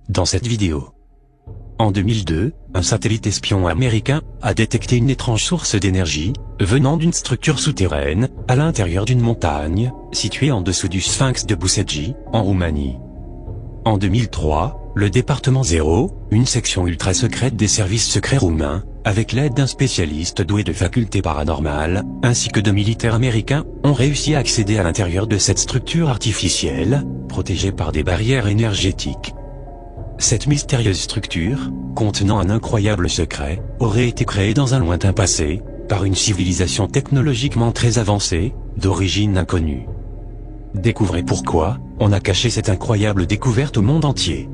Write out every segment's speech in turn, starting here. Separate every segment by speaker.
Speaker 1: dans cette vidéo. En 2002, un satellite espion américain a détecté une étrange source d'énergie, venant d'une structure souterraine, à l'intérieur d'une montagne, située en dessous du sphinx de Bucegi, en Roumanie. En 2003, le département 0, une section ultra secrète des services secrets roumains, avec l'aide d'un spécialiste doué de facultés paranormales, ainsi que de militaires américains, ont réussi à accéder à l'intérieur de cette structure artificielle, protégée par des barrières énergétiques. Cette mystérieuse structure, contenant un incroyable secret, aurait été créée dans un lointain passé, par une civilisation technologiquement très avancée, d'origine inconnue. Découvrez pourquoi on a caché cette incroyable découverte au monde entier.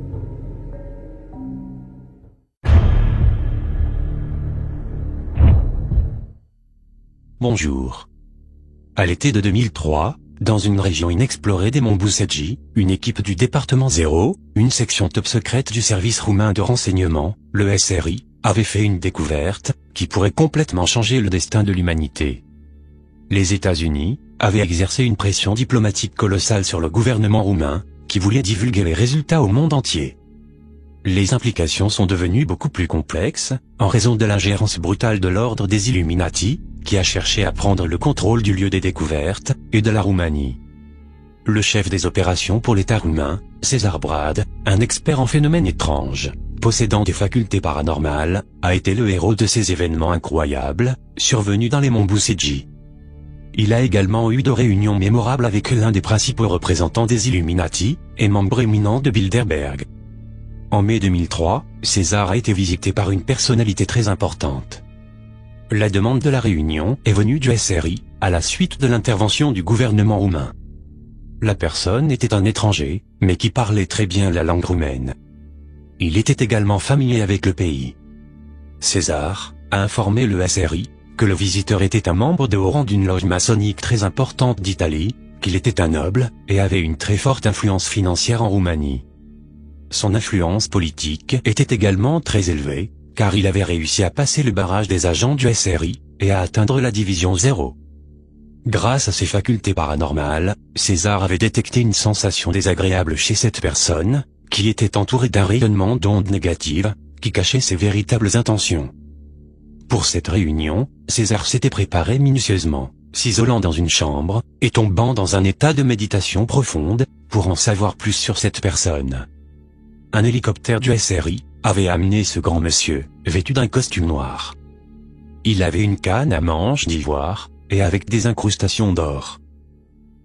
Speaker 1: Bonjour. À l'été de 2003, dans une région inexplorée des monts Bucegi, une équipe du département 0, une section top secrète du service roumain de renseignement, le SRI, avait fait une découverte qui pourrait complètement changer le destin de l'humanité. Les États-Unis avaient exercé une pression diplomatique colossale sur le gouvernement roumain, qui voulait divulguer les résultats au monde entier. Les implications sont devenues beaucoup plus complexes, en raison de l'ingérence brutale de l'ordre des Illuminati, qui a cherché à prendre le contrôle du lieu des découvertes, et de la Roumanie. Le chef des opérations pour l'État roumain, César Brad, un expert en phénomènes étranges, possédant des facultés paranormales, a été le héros de ces événements incroyables, survenus dans les monts Bucegi. Il a également eu de réunions mémorables avec l'un des principaux représentants des Illuminati, et membre éminent de Bilderberg. En mai 2003, César a été visité par une personnalité très importante. La demande de la réunion est venue du SRI, à la suite de l'intervention du gouvernement roumain. La personne était un étranger, mais qui parlait très bien la langue roumaine. Il était également familier avec le pays. César a informé le SRI que le visiteur était un membre de haut rang d'une loge maçonnique très importante d'Italie, qu'il était un noble, et avait une très forte influence financière en Roumanie. Son influence politique était également très élevée, car il avait réussi à passer le barrage des agents du SRI, et à atteindre la division 0. Grâce à ses facultés paranormales, César avait détecté une sensation désagréable chez cette personne, qui était entourée d'un rayonnement d'ondes négatives, qui cachait ses véritables intentions. Pour cette réunion, César s'était préparé minutieusement, s'isolant dans une chambre, et tombant dans un état de méditation profonde, pour en savoir plus sur cette personne. Un hélicoptère du SRI avait amené ce grand monsieur, vêtu d'un costume noir. Il avait une canne à manche d'ivoire, et avec des incrustations d'or.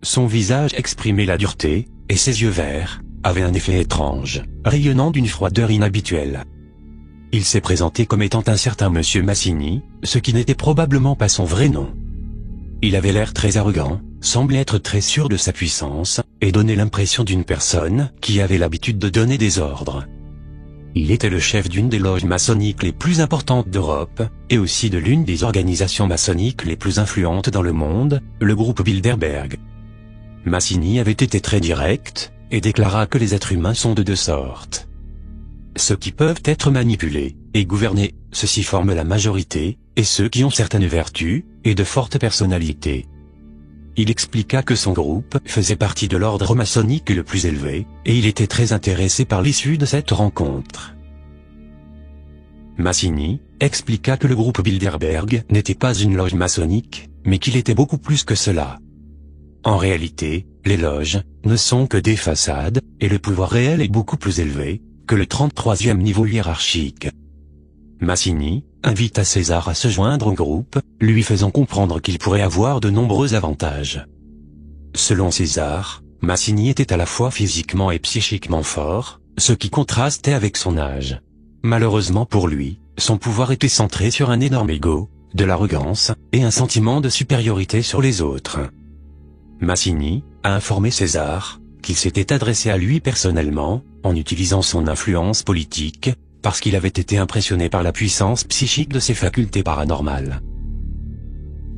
Speaker 1: Son visage exprimait la dureté, et ses yeux verts avaient un effet étrange, rayonnant d'une froideur inhabituelle. Il s'est présenté comme étant un certain monsieur Massini, ce qui n'était probablement pas son vrai nom. Il avait l'air très arrogant, semblait être très sûr de sa puissance, et donnait l'impression d'une personne qui avait l'habitude de donner des ordres. Il était le chef d'une des loges maçonniques les plus importantes d'Europe, et aussi de l'une des organisations maçonniques les plus influentes dans le monde, le groupe Bilderberg. Massini avait été très direct, et déclara que les êtres humains sont de deux sortes. Ceux qui peuvent être manipulés et gouvernés, ceux-ci forment la majorité, et ceux qui ont certaines vertus, et de fortes personnalités. Il expliqua que son groupe faisait partie de l'ordre maçonnique le plus élevé, et il était très intéressé par l'issue de cette rencontre. Massini expliqua que le groupe Bilderberg n'était pas une loge maçonnique, mais qu'il était beaucoup plus que cela. En réalité, les loges ne sont que des façades, et le pouvoir réel est beaucoup plus élevé que le 33e niveau hiérarchique. Massini invita César à se joindre au groupe, lui faisant comprendre qu'il pourrait avoir de nombreux avantages. Selon César, Massini était à la fois physiquement et psychiquement fort, ce qui contrastait avec son âge. Malheureusement pour lui, son pouvoir était centré sur un énorme ego, de l'arrogance, et un sentiment de supériorité sur les autres. Massini a informé César qu'il s'était adressé à lui personnellement, en utilisant son influence politique, parce qu'il avait été impressionné par la puissance psychique de ses facultés paranormales.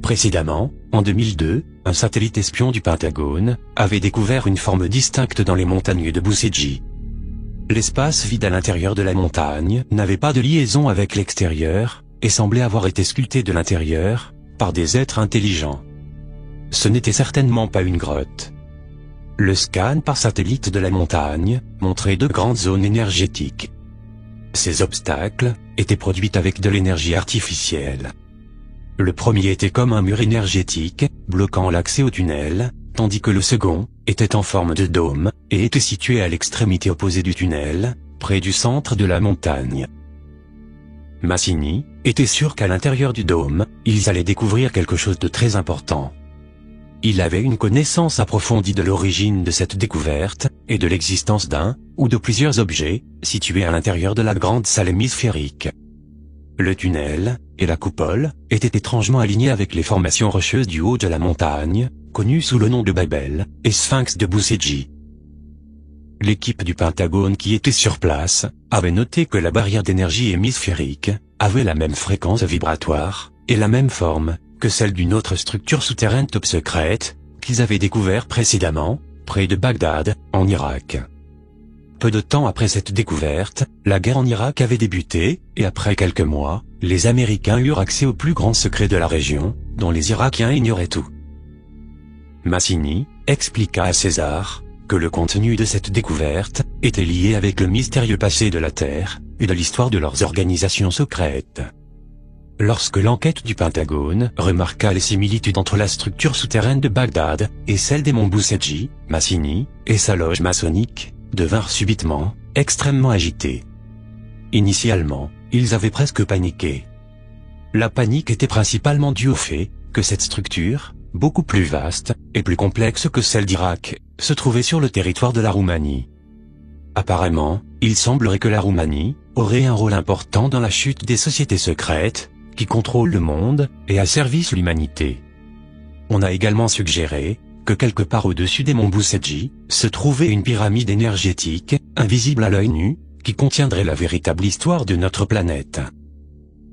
Speaker 1: Précédemment, en 2002, un satellite espion du Pentagone avait découvert une forme distincte dans les montagnes de Bucegi. L'espace vide à l'intérieur de la montagne n'avait pas de liaison avec l'extérieur, et semblait avoir été sculpté de l'intérieur, par des êtres intelligents. Ce n'était certainement pas une grotte. le scan par satellite de la montagne montrait deux grandes zones énergétiques. Ces obstacles étaient produits avec de l'énergie artificielle. Le premier était comme un mur énergétique, bloquant l'accès au tunnel, tandis que le second était en forme de dôme, et était situé à l'extrémité opposée du tunnel, près du centre de la montagne. Massini était sûr qu'à l'intérieur du dôme, ils allaient découvrir quelque chose de très important. Il avait une connaissance approfondie de l'origine de cette découverte, et de l'existence d'un, ou de plusieurs objets, situés à l'intérieur de la grande salle hémisphérique. Le tunnel, et la coupole, étaient étrangement alignés avec les formations rocheuses du haut de la montagne, connues sous le nom de Babel, et Sphinx de Boucetji. L'équipe du Pentagone qui était sur place, avait noté que la barrière d'énergie hémisphérique, avait la même fréquence vibratoire, et la même forme, que celle d'une autre structure souterraine top secrète, qu'ils avaient découvert précédemment, près de Bagdad, en Irak. Peu de temps après cette découverte, la guerre en Irak avait débuté, et après quelques mois, les Américains eurent accès aux plus grands secrets de la région, dont les Irakiens ignoraient tout. Massini expliqua à César que le contenu de cette découverte était lié avec le mystérieux passé de la Terre, et de l'histoire de leurs organisations secrètes. Lorsque l'enquête du Pentagone remarqua les similitudes entre la structure souterraine de Bagdad et celle des monts Boucetji, Massini et sa loge maçonnique devinrent subitement extrêmement agités. Initialement, ils avaient presque paniqué. La panique était principalement due au fait que cette structure, beaucoup plus vaste et plus complexe que celle d'Irak, se trouvait sur le territoire de la Roumanie. Apparemment, il semblerait que la Roumanie aurait un rôle important dans la chute des sociétés secrètes qui contrôlent le monde et asservissent l'humanité. On a également suggéré que quelque part au-dessus des monts Boucetji se trouvait une pyramide énergétique, invisible à l'œil nu, qui contiendrait la véritable histoire de notre planète.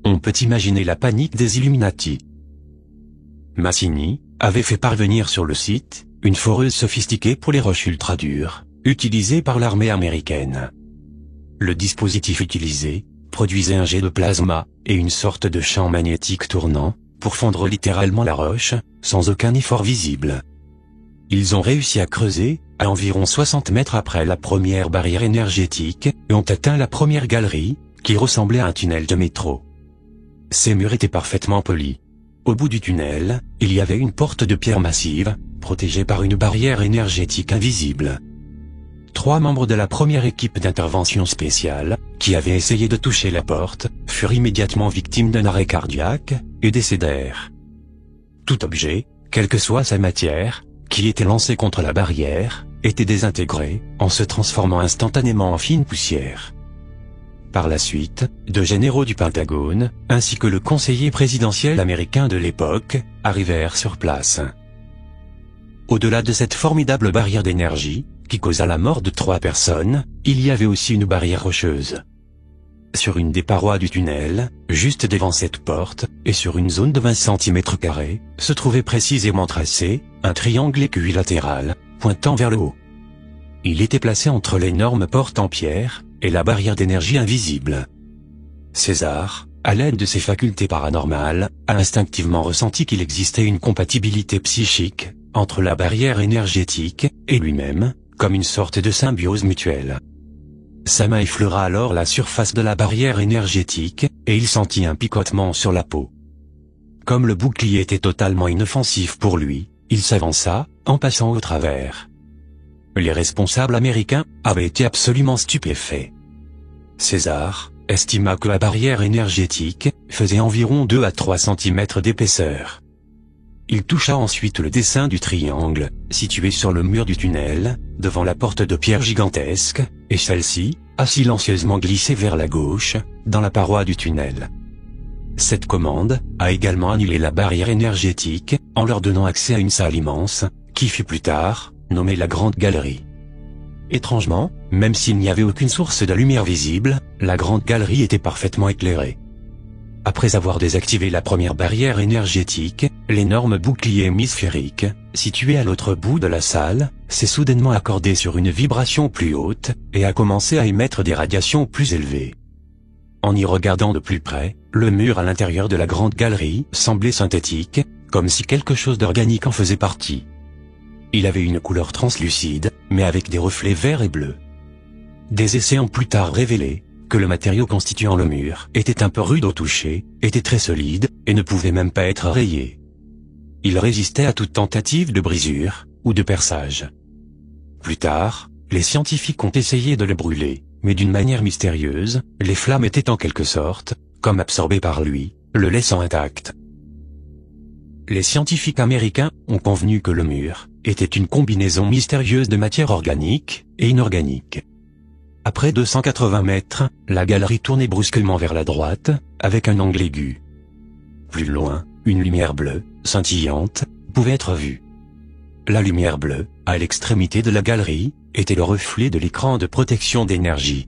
Speaker 1: On peut imaginer la panique des Illuminati. Massini avait fait parvenir sur le site une foreuse sophistiquée pour les roches ultra dures, utilisée par l'armée américaine. Le dispositif utilisé produisait un jet de plasma et une sorte de champ magnétique tournant pour fondre littéralement la roche, sans aucun effort visible. Ils ont réussi à creuser, à environ 60 mètres après la première barrière énergétique, et ont atteint la première galerie, qui ressemblait à un tunnel de métro. Ces murs étaient parfaitement polis. Au bout du tunnel, il y avait une porte de pierre massive, protégée par une barrière énergétique invisible. 3 membres de la première équipe d'intervention spéciale, qui avaient essayé de toucher la porte, furent immédiatement victimes d'un arrêt cardiaque, et décédèrent. Tout objet, quelle que soit sa matière, qui était lancé contre la barrière, était désintégré, en se transformant instantanément en fine poussière. Par la suite, 2 généraux du Pentagone, ainsi que le conseiller présidentiel américain de l'époque, arrivèrent sur place. Au-delà de cette formidable barrière d'énergie, qui causa la mort de 3 personnes, il y avait aussi une barrière rocheuse. Sur une des parois du tunnel, juste devant cette porte, et sur une zone de 20 cm², se trouvait précisément tracé un triangle équilatéral, pointant vers le haut. Il était placé entre l'énorme porte en pierre et la barrière d'énergie invisible. César, à l'aide de ses facultés paranormales, a instinctivement ressenti qu'il existait une compatibilité psychique entre la barrière énergétique et lui-même, comme une sorte de symbiose mutuelle. Sa main effleura alors la surface de la barrière énergétique, et il sentit un picotement sur la peau. Comme le bouclier était totalement inoffensif pour lui, il s'avança, en passant au travers. Les responsables américains avaient été absolument stupéfaits. César estima que la barrière énergétique faisait environ 2 à 3 cm d'épaisseur. Il toucha ensuite le dessin du triangle, situé sur le mur du tunnel, devant la porte de pierre gigantesque, et celle-ci a silencieusement glissé vers la gauche, dans la paroi du tunnel. Cette commande a également annulé la barrière énergétique, en leur donnant accès à une salle immense, qui fut plus tard nommée la Grande Galerie. Étrangement, même s'il n'y avait aucune source de lumière visible, la Grande Galerie était parfaitement éclairée. Après avoir désactivé la première barrière énergétique, l'énorme bouclier hémisphérique, situé à l'autre bout de la salle, s'est soudainement accordé sur une vibration plus haute, et a commencé à émettre des radiations plus élevées. En y regardant de plus près, le mur à l'intérieur de la Grande Galerie semblait synthétique, comme si quelque chose d'organique en faisait partie. il avait une couleur translucide, mais avec des reflets verts et bleus. Des essais ont plus tard révélé que le matériau constituant le mur était un peu rude au toucher, était très solide, et ne pouvait même pas être rayé. Il résistait à toute tentative de brisure, ou de perçage. Plus tard, les scientifiques ont essayé de le brûler, mais d'une manière mystérieuse, les flammes étaient en quelque sorte, comme absorbées par lui, le laissant intact. Les scientifiques américains ont convenu que le mur était une combinaison mystérieuse de matière organique et inorganique. Après 280 mètres, la galerie tournait brusquement vers la droite, avec un angle aigu. Plus loin, une lumière bleue, scintillante, pouvait être vue. La lumière bleue, à l'extrémité de la galerie, était le reflet de l'écran de protection d'énergie.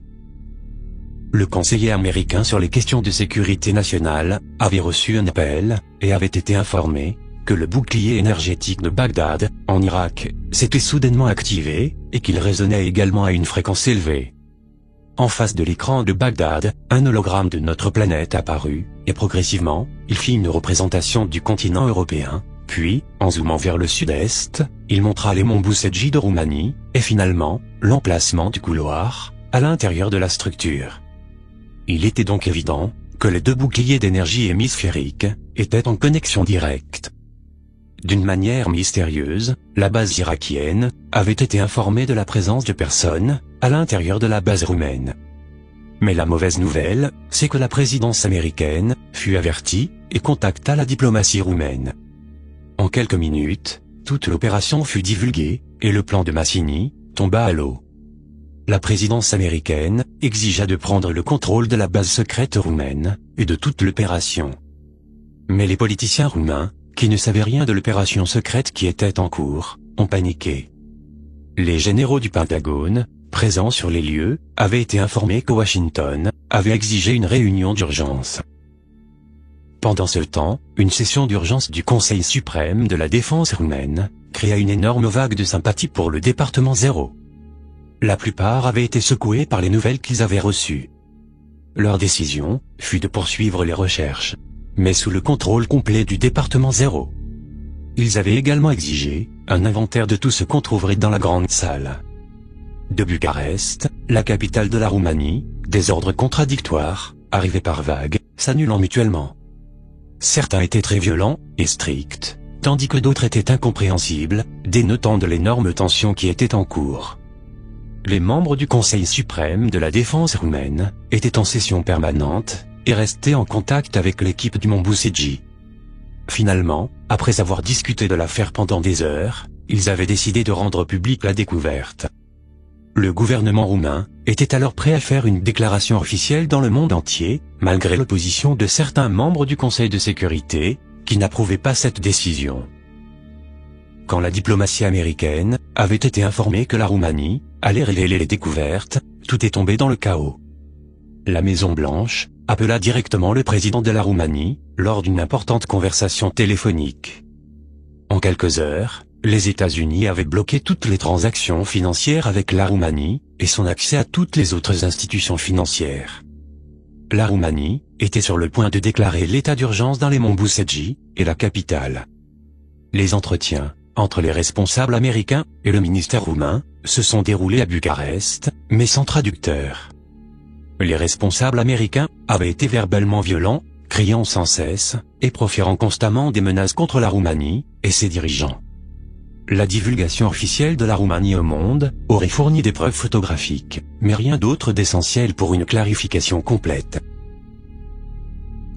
Speaker 1: Le conseiller américain sur les questions de sécurité nationale avait reçu un appel, et avait été informé que le bouclier énergétique de Bagdad, en Irak, s'était soudainement activé, et qu'il résonnait également à une fréquence élevée. En face de l'écran de Bagdad, un hologramme de notre planète apparut, et progressivement, il fit une représentation du continent européen, puis, en zoomant vers le sud-est, il montra les monts Bucegi de Roumanie, et finalement, l'emplacement du couloir, à l'intérieur de la structure. Il était donc évident que les deux boucliers d'énergie hémisphérique étaient en connexion directe. D'une manière mystérieuse, la base irakienne avait été informée de la présence de personnes à l'intérieur de la base roumaine. Mais la mauvaise nouvelle, c'est que la présidence américaine fut avertie et contacta la diplomatie roumaine. En quelques minutes, toute l'opération fut divulguée, et le plan de Massini tomba à l'eau. La présidence américaine exigea de prendre le contrôle de la base secrète roumaine et de toute l'opération. Mais les politiciens roumains, qui ne savaient rien de l'opération secrète qui était en cours, ont paniqué. Les généraux du Pentagone, présents sur les lieux, avaient été informés que Washington avait exigé une réunion d'urgence. Pendant ce temps, une session d'urgence du Conseil suprême de la défense roumaine créa une énorme vague de sympathie pour le département 0. La plupart avaient été secoués par les nouvelles qu'ils avaient reçues. Leur décision fut de poursuivre les recherches, mais sous le contrôle complet du département 0. Ils avaient également exigé un inventaire de tout ce qu'on trouverait dans la grande salle. De Bucarest, la capitale de la Roumanie, des ordres contradictoires, arrivés par vagues, s'annulant mutuellement. Certains étaient très violents et stricts, tandis que d'autres étaient incompréhensibles, dénotant de l'énorme tension qui était en cours. Les membres du Conseil suprême de la défense roumaine étaient en session permanente et restaient en contact avec l'équipe du mont Bucegi. Finalement, après avoir discuté de l'affaire pendant des heures, ils avaient décidé de rendre publique la découverte. Le gouvernement roumain était alors prêt à faire une déclaration officielle dans le monde entier, malgré l'opposition de certains membres du Conseil de sécurité, qui n'approuvaient pas cette décision. Quand la diplomatie américaine avait été informée que la Roumanie allait révéler les découvertes, tout est tombé dans le chaos. La Maison-Blanche appela directement le président de la Roumanie, lors d'une importante conversation téléphonique. En quelques heures, les États-Unis avaient bloqué toutes les transactions financières avec la Roumanie, et son accès à toutes les autres institutions financières. La Roumanie était sur le point de déclarer l'état d'urgence dans les monts Bucegi, et la capitale. Les entretiens entre les responsables américains et le ministère roumain se sont déroulés à Bucarest, mais sans traducteur. Les responsables américains avaient été verbalement violents, criant sans cesse, et proférant constamment des menaces contre la Roumanie et ses dirigeants. La divulgation officielle de la Roumanie au monde aurait fourni des preuves photographiques, mais rien d'autre d'essentiel pour une clarification complète.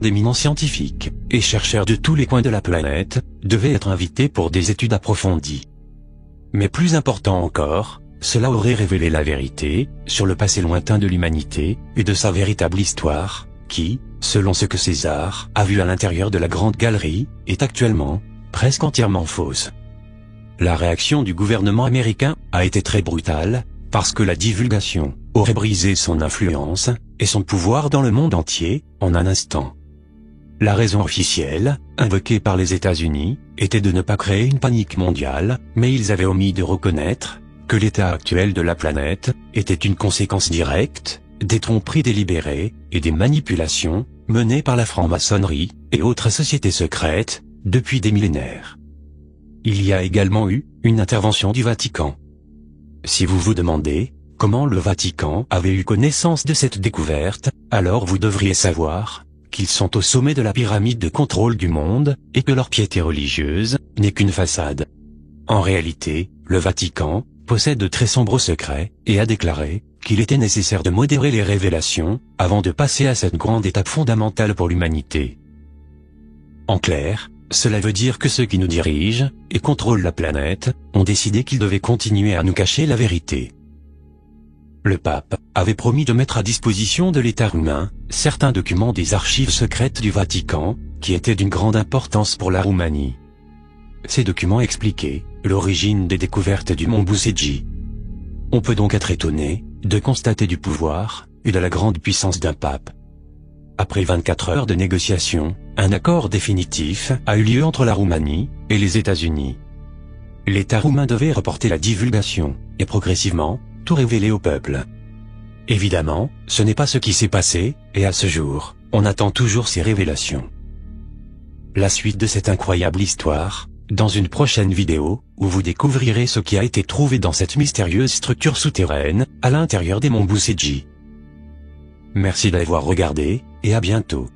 Speaker 1: D'éminents scientifiques et chercheurs de tous les coins de la planète devaient être invités pour des études approfondies. Mais plus important encore, cela aurait révélé la vérité sur le passé lointain de l'humanité et de sa véritable histoire, qui, selon ce que César a vu à l'intérieur de la Grande Galerie, est actuellement presque entièrement fausse. La réaction du gouvernement américain a été très brutale, parce que la divulgation aurait brisé son influence et son pouvoir dans le monde entier en un instant. La raison officielle, invoquée par les États-Unis, était de ne pas créer une panique mondiale, mais ils avaient omis de reconnaître que l'état actuel de la planète était une conséquence directe des tromperies délibérées et des manipulations menées par la franc-maçonnerie et autres sociétés secrètes depuis des millénaires. il y a également eu une intervention du Vatican. Si vous vous demandez comment le Vatican avait eu connaissance de cette découverte, alors vous devriez savoir qu'ils sont au sommet de la pyramide de contrôle du monde, et que leur piété religieuse n'est qu'une façade. En réalité, le Vatican possède de très sombres secrets, et a déclaré qu'il était nécessaire de modérer les révélations, avant de passer à cette grande étape fondamentale pour l'humanité. En clair, cela veut dire que ceux qui nous dirigent, et contrôlent la planète, ont décidé qu'ils devaient continuer à nous cacher la vérité. Le pape avait promis de mettre à disposition de l'État roumain certains documents des archives secrètes du Vatican, qui étaient d'une grande importance pour la Roumanie. Ces documents expliquaient l'origine des découvertes du mont Bucegi. On peut donc être étonné de constater du pouvoir et de la grande puissance d'un pape. Après 24 heures de négociations, un accord définitif a eu lieu entre la Roumanie et les États-Unis. L'État roumain devait reporter la divulgation, et progressivement, tout révéler au peuple. Évidemment, ce n'est pas ce qui s'est passé, et à ce jour, on attend toujours ces révélations. La suite de cette incroyable histoire, dans une prochaine vidéo, où vous découvrirez ce qui a été trouvé dans cette mystérieuse structure souterraine, à l'intérieur des monts Bucegi. Merci d'avoir regardé, et à bientôt.